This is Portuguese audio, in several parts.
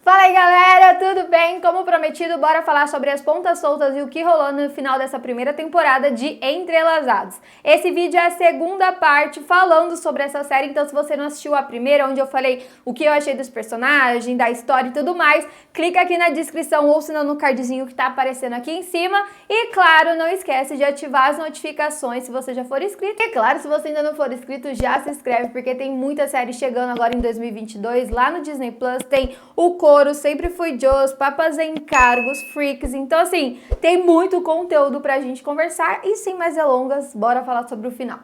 Fala aí galera, tudo bem? Como prometido, bora falar sobre as pontas soltas e o que rolou no final dessa primeira temporada de Entrelaçados. Esse vídeo é a segunda parte falando sobre essa série, então se você não assistiu a primeira, onde eu falei o que eu achei dos personagens, da história e tudo mais, clica aqui na descrição ou se não no cardzinho que tá aparecendo aqui em cima. E claro, não esquece de ativar as notificações se você já for inscrito. E claro, se você ainda não for inscrito, já se inscreve, porque tem muita série chegando agora em 2022, lá no Disney Plus tem o Sempre Fui Jos, Papas em Cargos, Freaks. Então, assim, tem muito conteúdo pra gente conversar e sem mais delongas, bora falar sobre o final.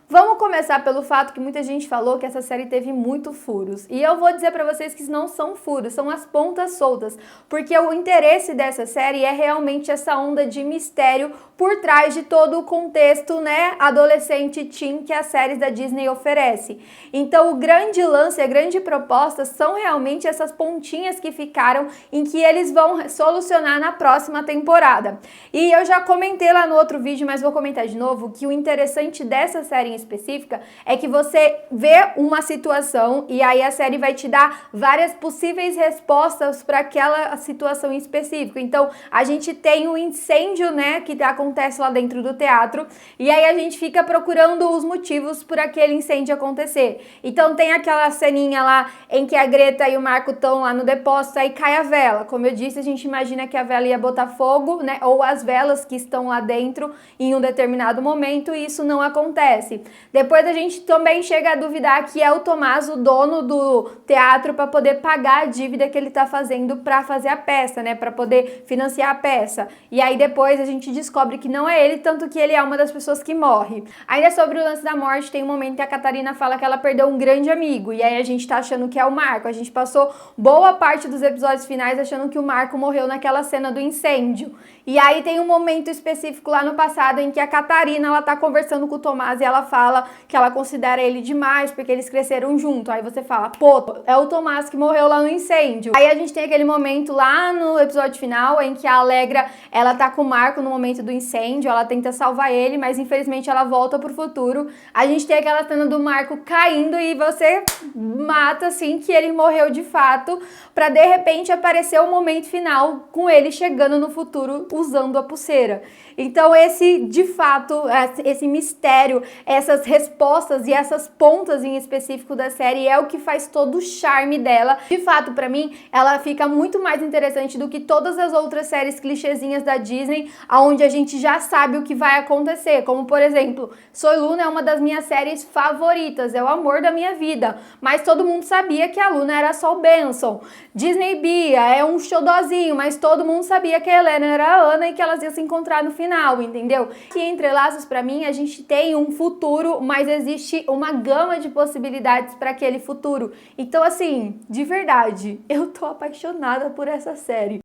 Vamos começar pelo fato que muita gente falou que essa série teve muito furos. E eu vou dizer pra vocês que não são furos, são as pontas soltas. Porque o interesse dessa série é realmente essa onda de mistério por trás de todo o contexto, né, adolescente teen que as séries da Disney oferecem. Então o grande lance, a grande proposta são realmente essas pontinhas que ficaram em que eles vão solucionar na próxima temporada. E eu já comentei lá no outro vídeo, mas vou comentar de novo, que o interessante dessa série específica é que você vê uma situação e aí a série vai te dar várias possíveis respostas para aquela situação em específico. Então, a gente tem um incêndio, né, que acontece lá dentro do teatro e aí a gente fica procurando os motivos por aquele incêndio acontecer. Então, tem aquela ceninha lá em que a Greta e o Marco estão lá no depósito, aí cai a vela. Como eu disse, a gente imagina que a vela ia botar fogo, né, ou as velas que estão lá dentro em um determinado momento e isso não acontece. Depois a gente também chega a duvidar que é o Tomás o dono do teatro para poder pagar a dívida que ele está fazendo para fazer a peça, né, para poder financiar a peça. E aí depois a gente descobre que não é ele, tanto que ele é uma das pessoas que morre. Ainda sobre o lance da morte, tem um momento que a Catarina fala que ela perdeu um grande amigo, e aí a gente tá achando que é o Marco. A gente passou boa parte dos episódios finais achando que o Marco morreu naquela cena do incêndio. E aí tem um momento específico lá no passado em que a Catarina, ela tá conversando com o Tomás e ela fala que ela considera ele demais porque eles cresceram junto. Aí você fala, pô, é o Tomás que morreu lá no incêndio. Aí a gente tem aquele momento lá no episódio final em que a Alegra, ela tá com o Marco no momento do incêndio, ela tenta salvar ele, mas infelizmente ela volta pro futuro. A gente tem aquela cena do Marco caindo e você mata assim que ele morreu de fato, pra de repente aparecer o momento final com ele chegando no futuro usando a pulseira. Então esse, de fato, esse mistério, essas respostas e essas pontas em específico da série é o que faz todo o charme dela. De fato, pra mim, ela fica muito mais interessante do que todas as outras séries clichêzinhas da Disney, onde a gente já sabe o que vai acontecer. Como, por exemplo, Soy Luna é uma das minhas séries favoritas, é o amor da minha vida. Mas todo mundo sabia que a Luna era só o Benson. Disney Bia é um xodózinho, mas todo mundo sabia que a Helena era a Ana e que elas iam se encontrar no final, entendeu? E Entrelaços, pra mim, a gente tem um futuro, mas existe uma gama de possibilidades para aquele futuro. Então, assim, de verdade, eu tô apaixonada por essa série.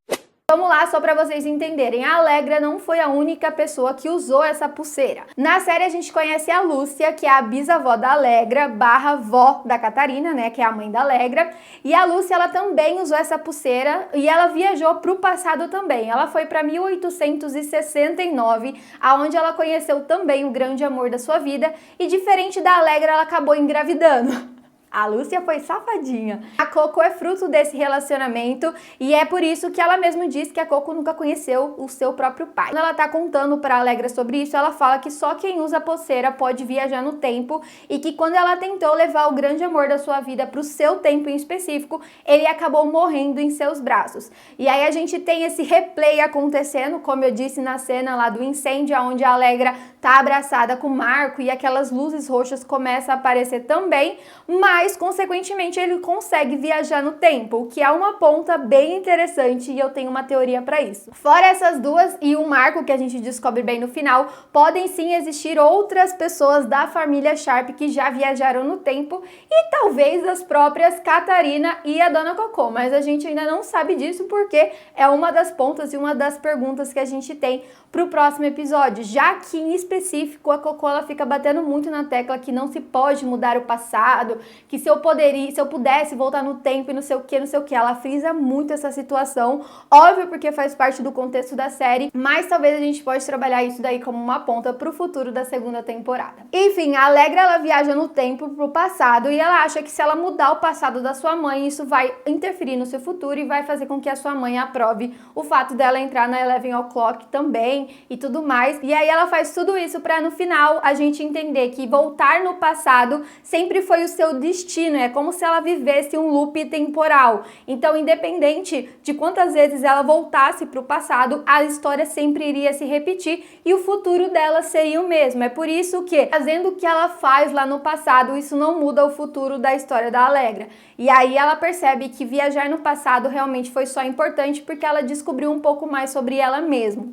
Vamos lá, só para vocês entenderem, a Alegra não foi a única pessoa que usou essa pulseira. Na série a gente conhece a Lúcia, que é a bisavó da Alegra, barra vó da Catarina, né, que é a mãe da Alegra. E a Lúcia, ela também usou essa pulseira e ela viajou para o passado também. Ela foi para 1869, aonde ela conheceu também o grande amor da sua vida. E diferente da Alegra, ela acabou engravidando. A Lúcia foi safadinha. A Coco é fruto desse relacionamento e é por isso que ela mesma diz que a Coco nunca conheceu o seu próprio pai. Quando ela tá contando pra Alegra sobre isso, ela fala que só quem usa a pulseira pode viajar no tempo e que quando ela tentou levar o grande amor da sua vida pro seu tempo em específico, ele acabou morrendo em seus braços. E aí a gente tem esse replay acontecendo, como eu disse na cena lá do incêndio, onde a Alegra tá abraçada com o Marco e aquelas luzes roxas começam a aparecer também, mas consequentemente ele consegue viajar no tempo, o que é uma ponta bem interessante e eu tenho uma teoria para isso. Fora essas duas e o Marco, que a gente descobre bem no final, podem sim existir outras pessoas da família Sharp que já viajaram no tempo e talvez as próprias Catarina e a Dona Cocô, mas a gente ainda não sabe disso porque é uma das pontas e uma das perguntas que a gente tem pro próximo episódio, já que em específico a Cocô ela fica batendo muito na tecla que não se pode mudar o passado, que se eu pudesse voltar no tempo e não sei o que. Ela frisa muito essa situação, óbvio, porque faz parte do contexto da série, mas talvez a gente pode trabalhar isso daí como uma ponta pro futuro da segunda temporada. Enfim, a Allegra, ela viaja no tempo pro passado e ela acha que se ela mudar o passado da sua mãe, isso vai interferir no seu futuro e vai fazer com que a sua mãe aprove o fato dela entrar na 11 O'Clock também e tudo mais. E aí ela faz tudo isso pra no final a gente entender que voltar no passado sempre foi o seu destino, é como se ela vivesse um loop temporal. Então, independente de quantas vezes ela voltasse pro passado, a história sempre iria se repetir e o futuro dela seria o mesmo. É por isso que, fazendo o que ela faz lá no passado, isso não muda o futuro da história da Allegra. E aí ela percebe que viajar no passado realmente foi só importante porque ela descobriu um pouco mais sobre ela mesma.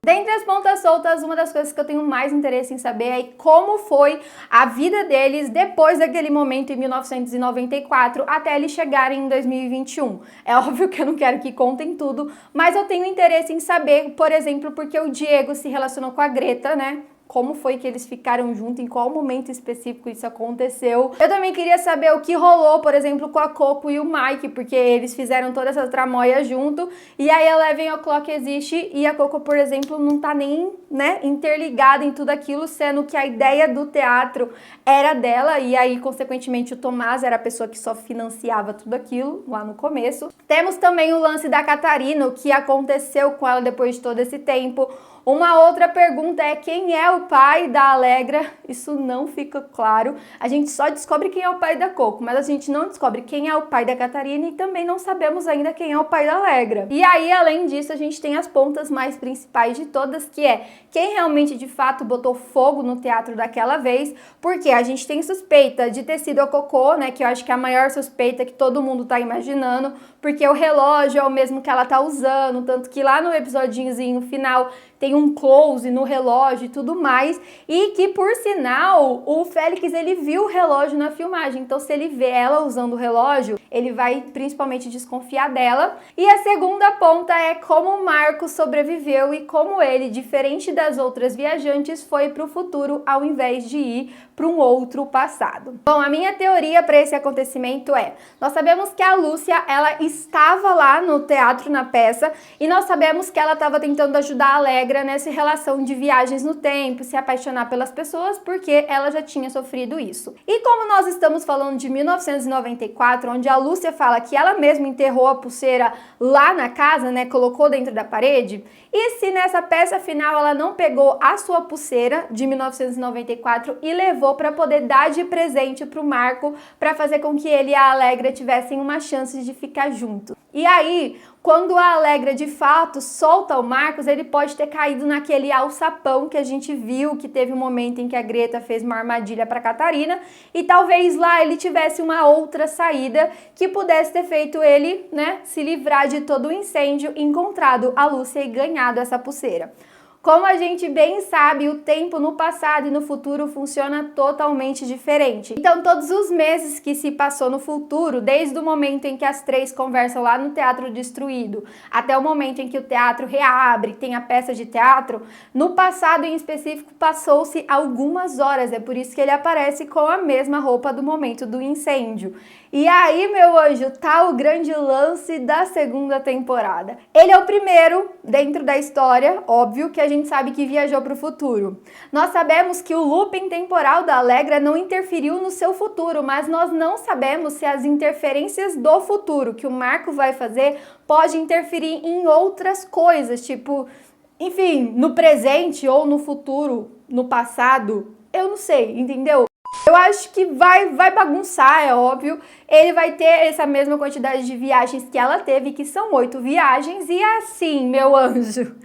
Dentre as pontas soltas, uma das coisas que eu tenho mais interesse em saber é como foi a vida deles depois daquele momento em 1994 até eles chegarem em 2021. É óbvio que eu não quero que contem tudo, mas eu tenho interesse em saber, por exemplo, porque o Diego se relacionou com a Greta, né? Como foi que eles ficaram juntos, em qual momento específico isso aconteceu. Eu também queria saber o que rolou, por exemplo, com a Coco e o Mike, porque eles fizeram toda essa tramóia junto, e aí a 11 O'Clock existe e a Coco, por exemplo, não tá nem, né, interligada em tudo aquilo, sendo que a ideia do teatro era dela, e aí, consequentemente, o Tomás era a pessoa que só financiava tudo aquilo lá no começo. Temos também o lance da Catarina, o que aconteceu com ela depois de todo esse tempo. Uma outra pergunta é quem é o pai da Allegra? Isso não fica claro. A gente só descobre quem é o pai da Coco, mas a gente não descobre quem é o pai da Catarina e também não sabemos ainda quem é o pai da Allegra. E aí, além disso, a gente tem as pontas mais principais de todas, que é quem realmente, de fato, botou fogo no teatro daquela vez, porque a gente tem suspeita de ter sido a Cocô, né, que eu acho que é a maior suspeita que todo mundo tá imaginando, porque o relógio é o mesmo que ela tá usando, tanto que lá no episodinhozinho final tem um close no relógio e tudo mais, e que, por sinal, o Félix, ele viu o relógio na filmagem, então se ele vê ela usando o relógio, ele vai principalmente desconfiar dela. E a segunda ponta é como o Marco sobreviveu e como ele, diferente das outras viajantes, foi para o futuro ao invés de ir para um outro passado. Bom, a minha teoria para esse acontecimento é, nós sabemos que a Lúcia, ela estava lá no teatro, na peça, e nós sabemos que ela estava tentando ajudar a Allegra nessa relação de viagens no tempo, se apaixonar pelas pessoas, porque ela já tinha sofrido isso. E como nós estamos falando de 1994, onde a Lúcia fala que ela mesma enterrou a pulseira lá na casa, né, colocou dentro da parede, e se nessa peça final ela não pegou a sua pulseira de 1994 e levou para poder dar de presente para o Marco, para fazer com que ele e a Allegra tivessem uma chance de ficar junto. E aí, quando a Allegra de fato solta o Marcos, ele pode ter caído naquele alçapão que a gente viu, que teve um momento em que a Greta fez uma armadilha para Catarina, e talvez lá ele tivesse uma outra saída que pudesse ter feito ele, né, se livrar de todo o incêndio, encontrado a Lúcia e ganhado essa pulseira. Como a gente bem sabe, o tempo no passado e no futuro funciona totalmente diferente. Então, todos os meses que se passou no futuro, desde o momento em que as três conversam lá no Teatro Destruído, até o momento em que o teatro reabre, tem a peça de teatro, no passado em específico passou-se algumas horas, é por isso que ele aparece com a mesma roupa do momento do incêndio. E aí, meu anjo, tá o grande lance da segunda temporada. Ele é o primeiro dentro da história, óbvio, que a gente sabe que viajou para o futuro. Nós sabemos que o looping temporal da Allegra não interferiu no seu futuro, mas nós não sabemos se as interferências do futuro que o Marco vai fazer pode interferir em outras coisas, tipo, enfim, no presente ou no futuro, no passado, eu não sei, entendeu? Eu acho que vai bagunçar, é óbvio. Ele vai ter essa mesma quantidade de viagens que ela teve, que são 8 viagens. E assim, meu anjo,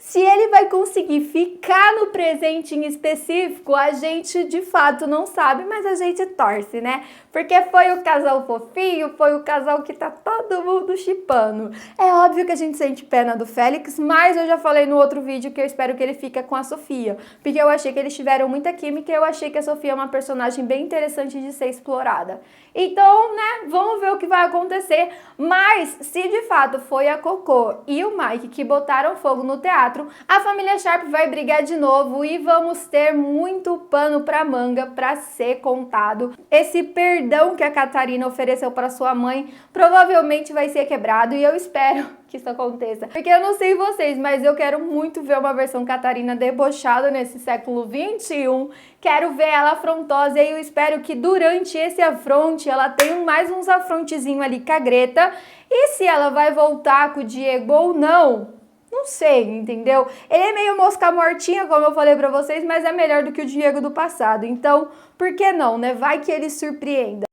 se ele vai conseguir ficar no presente em específico, a gente de fato não sabe, mas a gente torce, né? Porque foi o casal fofinho, foi o casal que tá todo mundo shippando. É óbvio que a gente sente pena do Félix, mas eu já falei no outro vídeo que eu espero que ele fique com a Sofia. Porque eu achei que eles tiveram muita química e eu achei que a Sofia é uma personagem personagem bem interessante de ser explorada. Então, né, vamos ver o que vai acontecer. Mas, se de fato foi a Cocô e o Mike que botaram fogo no teatro, a família Sharp vai brigar de novo e vamos ter muito pano pra manga pra ser contado. Esse perdão que a Catarina ofereceu pra sua mãe provavelmente vai ser quebrado e eu espero que isso aconteça. Porque eu não sei vocês, mas eu quero muito ver uma versão Catarina debochada nesse século 21. Quero ver ela afrontosa e eu espero que durante esse afronte ela tenha mais uns afrontezinhos ali com a Greta. E se ela vai voltar com o Diego ou não, não sei, entendeu? Ele é meio mosca mortinha, como eu falei pra vocês, mas é melhor do que o Diego do passado. Então, por que não, né? Vai que ele surpreenda.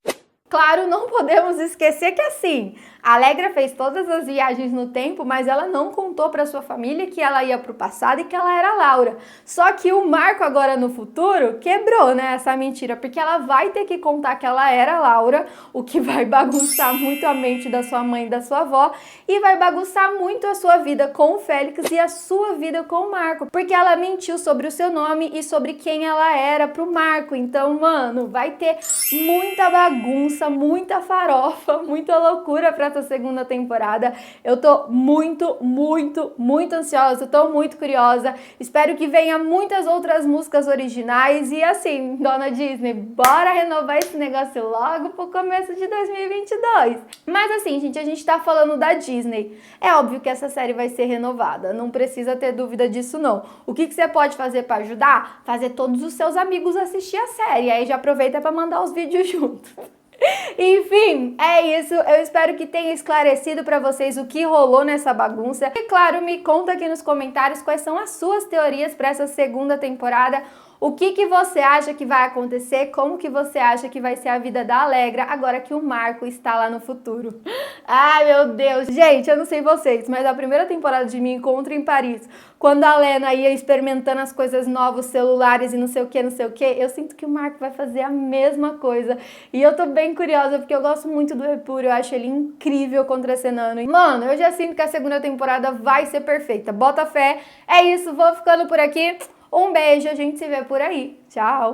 Claro, não podemos esquecer que assim, a Alegra fez todas as viagens no tempo, mas ela não contou para sua família que ela ia pro passado e que ela era Laura. Só que o Marco agora no futuro quebrou, né, essa mentira, porque ela vai ter que contar que ela era Laura, o que vai bagunçar muito a mente da sua mãe e da sua avó e vai bagunçar muito a sua vida com o Félix e a sua vida com o Marco, porque ela mentiu sobre o seu nome e sobre quem ela era pro Marco. Então, mano, vai ter muita bagunça, muita farofa, muita loucura pra essa segunda temporada. Eu tô muito ansiosa, tô muito curiosa. Espero que venha muitas outras músicas originais e assim, dona Disney, bora renovar esse negócio logo pro começo de 2022. Mas assim, gente, a gente tá falando da Disney. É óbvio que essa série vai ser renovada, não precisa ter dúvida disso não. O que você pode fazer pra ajudar? Fazer todos os seus amigos assistir a série, aí já aproveita pra mandar os vídeos juntos. Enfim, é isso. Eu espero que tenha esclarecido pra vocês o que rolou nessa bagunça. E claro, me conta aqui nos comentários quais são as suas teorias pra essa segunda temporada. O que você acha que vai acontecer? Como que você acha que vai ser a vida da Alegra agora que o Marco está lá no futuro? Ai, meu Deus! Gente, eu não sei vocês, mas a primeira temporada de Me Encontro em Paris, quando a Lena ia experimentando as coisas novas, celulares e não sei o que, eu sinto que o Marco vai fazer a mesma coisa. E eu tô bem curiosa, porque eu gosto muito do Epuro, eu acho ele incrível contracenando. E, mano, eu já sinto que a segunda temporada vai ser perfeita. Bota fé! É isso, vou ficando por aqui. Um beijo, a gente se vê por aí. Tchau!